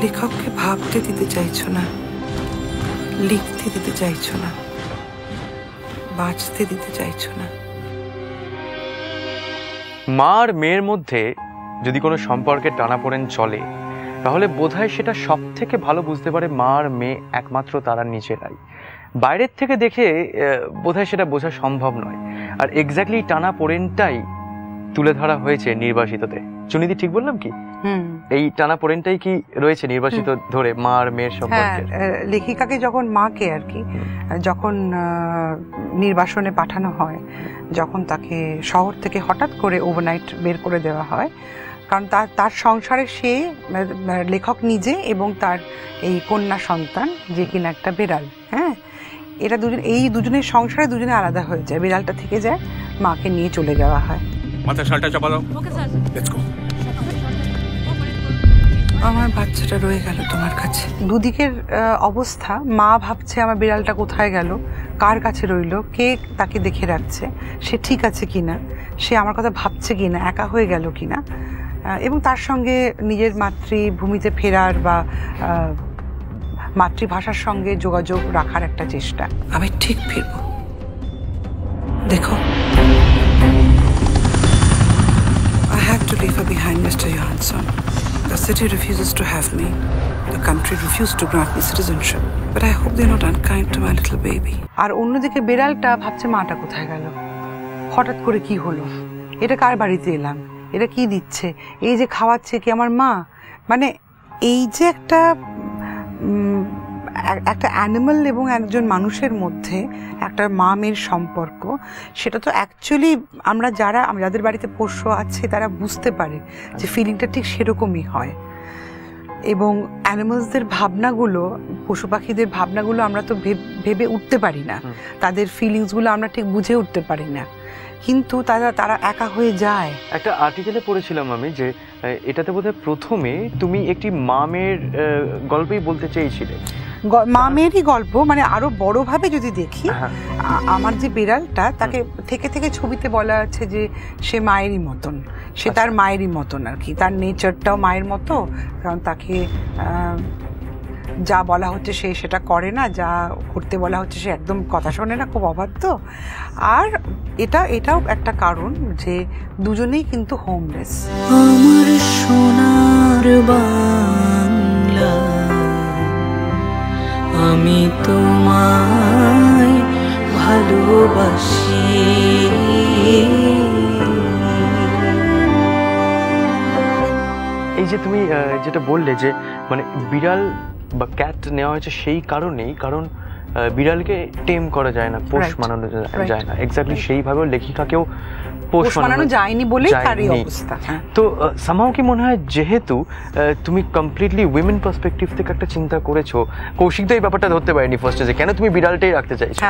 লেখককে ভাবতে দিতে চাইছো না, লিখতে দিতে চাইছো না, বাঁচতে দিতে চাইছো না। মা আর মেয়ের মধ্যে যদি কোনো সম্পর্কের টানাপোড়েন চলে তাহলে বোধহয় সেটা সব থেকে ভালো বুঝতে পারে মা আর মেয়ে একমাত্র তারা নিজেরাই। বাইরের থেকে দেখে বোধহয় সেটা বোঝা সম্ভব নয়। আর এক্স্যাক্টলি টানাপোড়েনটাই তুলে ধরা হয়েছে নির্বাসিততে। চুনিদি ঠিক বললাম কি? এই টানাপোড়েনটাই কি রয়েছে নির্বাসিত ধরে মা আর মেয়ের সম্পর্কে? লেখিকাকে যখন মাকে আর কি যখন নির্বাসনে পাঠানো হয়, যখন তাকে শহর থেকে হঠাৎ করে ওভারনাইট বের করে দেওয়া হয়, কারণ তার সংসারে সে লেখক নিজে এবং তার এই কন্যা সন্তান যে কিনা একটা বিড়াল, হ্যাঁ, এরা এই দুজনের সংসারে দুজনে আলাদা হয়ে যায়। বিড়ালটা থেকে যায়, মাকে নিয়ে চলে যাওয়া হয়। মাথা শালটা চাপা দাও। Okay sir, let's go. আমার বাচ্চাটা রয়ে গেল তোমার কাছে। দুদিকের অবস্থা, মা ভাবছে আমার বিড়ালটা কোথায় গেল, কার কাছে রইল, কে তাকে দেখে রাখছে, সে ঠিক আছে কিনা, সে আমার কথা ভাবছে কিনা, একা হয়ে গেল কিনা, এবং তার সঙ্গে নিজের মাতৃভূমিতে ফেরার বা মাতৃভাষার সঙ্গে যোগাযোগ রাখার একটা চেষ্টা। আমি ঠিক ফিরব, দেখো। I have to leave her behind, Mr. Johansson. The city refuses to have me. The country refused to grant me citizenship. But I hope they're not unkind to my little baby. আর অন্যদিকে বিড়ালটা ভাবছে মাটা কোথায় গেল, হঠাৎ করে কি হলো, এটা কার বাড়িতে এলাম, এটা কি দিচ্ছে, এই যে খাওয়াচ্ছে কি আমার মা। মানে এই যে একটা অ্যানিমাল এবং একজন মানুষের মধ্যে একটা মা মেয়ের সম্পর্ক, সেটা তো অ্যাকচুয়ালি আমরা যাদের বাড়িতে পোষ্য আছে তারা বুঝতে পারে যে ফিলিংটা ঠিক সেরকমই হয়। এবং অ্যানিমালসদের ভাবনাগুলো, পশু পাখিদের ভাবনাগুলো আমরা তো ভেবে উঠতে পারি না, তাদের ফিলিংসগুলো আমরা ঠিক বুঝে উঠতে পারি না, কিন্তু তারা একা হয়ে যায়। একটা আর্টিকেলে পড়েছিলাম আমি যে এটাতে বোধহয় প্রথমে তুমি একটি মামের গল্পই বলতে চেয়েছিলে। মামেরই গল্প, মানে আরো বড়ভাবে যদি দেখি, আমার যে বিড়ালটা তাকে থেকে থেকে ছবিতে বলা আছে যে সে মায়েরই মতন, সে তার মায়েরই মতন আর কি, তার নেচারটাও মায়ের মতো, কারণ তাকে যা বলা হচ্ছে সে সেটা করে না, যা করতে বলা হচ্ছে সে একদম কথা শোনে না, খুব অবাধ্য। আর এটাও একটা কারণ যে দুজনেই কিন্তু হোমলেস। আমার সোনার বাংলা, আমি তোমায় ভালোবাসি। এই যে তুমি যেটা বললে যে মানে বিড়াল বা ক্যাট নেওয়া হয়েছে সেই কারণেই, কারণ বিড়ালকে টেম করা যায় না, পোষ মানানো যায় না। এক্স্যাক্টলি সেইভাবে লেখিকাকেও পোষ মানানো যায়নি বলেই তার এই অবস্থা। তো সামহাও কি মনে হয় যেহেতু তুমি কমপ্লিটলি উইমেন পার্সপেক্টিভ থেকে একটা চিন্তা করেছো, কৌশিক তো এই ব্যাপারটা ধরতে পারেনি ফার্স্টে যে কেন তুমি বিড়ালটাই রাখতে চাইছো,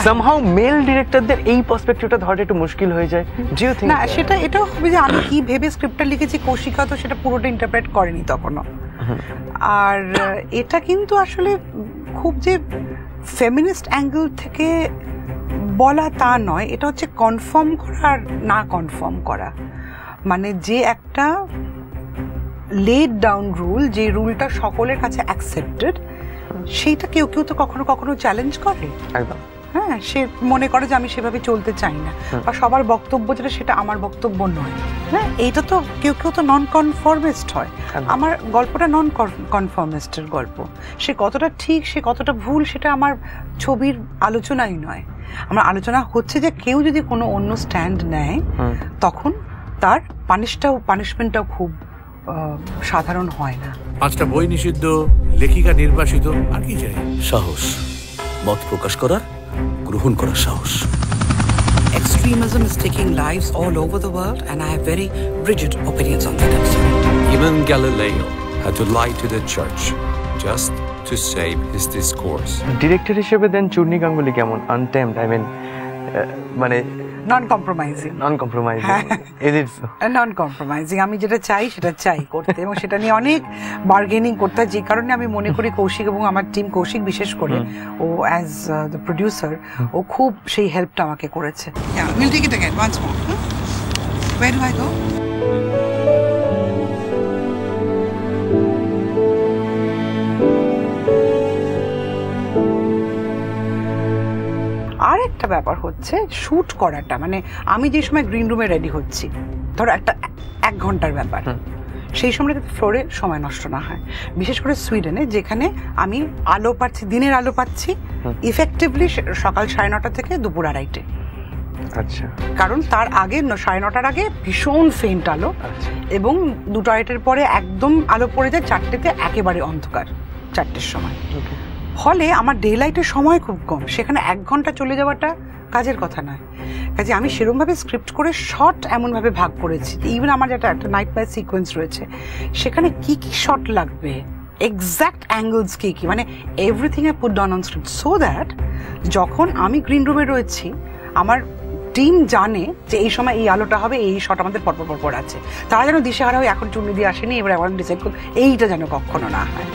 সামহাও মেল ডিরেক্টরদের এই পার্সপেক্টিভটা ধরাটা একটু মুশকিল হয়ে যায়। Do you think? না, সেটা এটাও হবে যে আমি কি ভেবে স্ক্রিপ্টটা লিখেছি, কৌশিকা তো সেটা পুরোটা ইন্টারপ্রেট করেনি তখনও। আর এটা কিন্তু আসলে খুব যে ফেমিনিস্ট অ্যাঙ্গেল থেকে বলা তা নয়, এটা হচ্ছে কনফার্ম করা আর না কনফার্ম করা। মানে যে একটা লেড ডাউন রুল, যে রুলটা সকলের কাছে অ্যাকসেপ্টেড, সেইটা কেউ কেউ তো কখনো কখনো চ্যালেঞ্জ করে। একদম, হ্যাঁ, সে মনে করে যে আমি সেভাবে চলতে চাই না, বা সবার বক্তব্য যেটা সেটা আমার বক্তব্য নয়। হ্যাঁ, এইটা তো কেউ কেউ তো নন কনফর্মিস্ট হয়। আমার গল্পটা নন কনফর্মিস্টের গল্প। সে কতটা ঠিক, সে কতটা ভুল, সেটা আমার ছবির আলোচনাই নয়। আমার আলোচনা হচ্ছে যে কেউ যদি কোনো অন্য স্ট্যান্ড নেয় তখন তার পানিশমেন্টটাও খুব সাধারণ হয় না। 5টা বই নিষিদ্ধ, লেখিকা নির্বাসিত, আর কি চাই? সাহস, মত প্রকাশ করার, গ্রহণ করার সাহস। Extremism is taking lives all over the world, and I have very rigid opinions on that. Even Galileo had to lie to the church just to save his discourse. Director হিসেবে দেন চূর্ণী গাঙ্গুলি কেমন? আনটেমড, আই মিন মানে নন compromising. আমি যেটা চাই সেটা চাই করতে, এবং সেটা নিয়ে অনেক বার্গেনিং করতে, যে কারণে আমি মনে করি কৌশিক এবং আমার টিম, কৌশিক বিশেষ করে, ও অ্যাজ দ্য প্রডিউসার, ও খুব সেই হেল্পটা আমাকে করেছে। একটা ব্যাপার হচ্ছে শ্যুট করাটা, মানে আমি যে সময় গ্রিন রুমে রেডি হচ্ছি, ধরো একটা 1 ঘন্টার ব্যাপার, সেই সময় ফ্লোরে সময় নষ্ট না হয়। বিশেষ করে সুইডেনে যেখানে আমি আলো পাচ্ছি, দিনের আলো পাচ্ছি ইফেক্টিভলি সকাল 9:30 থেকে দুপুর 2:30। আচ্ছা, কারণ তার আগে 9:30 আগে ভীষণ ফেন্ট আলো, এবং 2-2:30 পরে একদম আলো পড়ে যায়, 4টেতে একেবারে অন্ধকার, 4টের সময়। ফলে আমার ডে লাইটের সময় খুব কম, সেখানে 1 ঘন্টা চলে যাওয়াটা কাজের কথা নয়। কাজে আমি সেরকমভাবে স্ক্রিপ্ট করে শট এমনভাবে ভাগ করেছি, ইভেন আমার যেটা একটা নাইট লাইট সিকোয়েন্স রয়েছে, সেখানে কি কি শট লাগবে, এক্স্যাক্ট অ্যাঙ্গেলস কি কি, মানে everything I put down on script, so that যখন আমি গ্রিন রুমে রয়েছি আমার টিম জানে যে এই সময় এই আলোটা হবে, এই শট আমাদের পরপর আছে। তারা যেন দিশেহারা হয়ে এখন চুন্নি দিয়ে আসেনি, এবার এখন ডিসাইড করুন, এইটা যেন কখনো না হয়।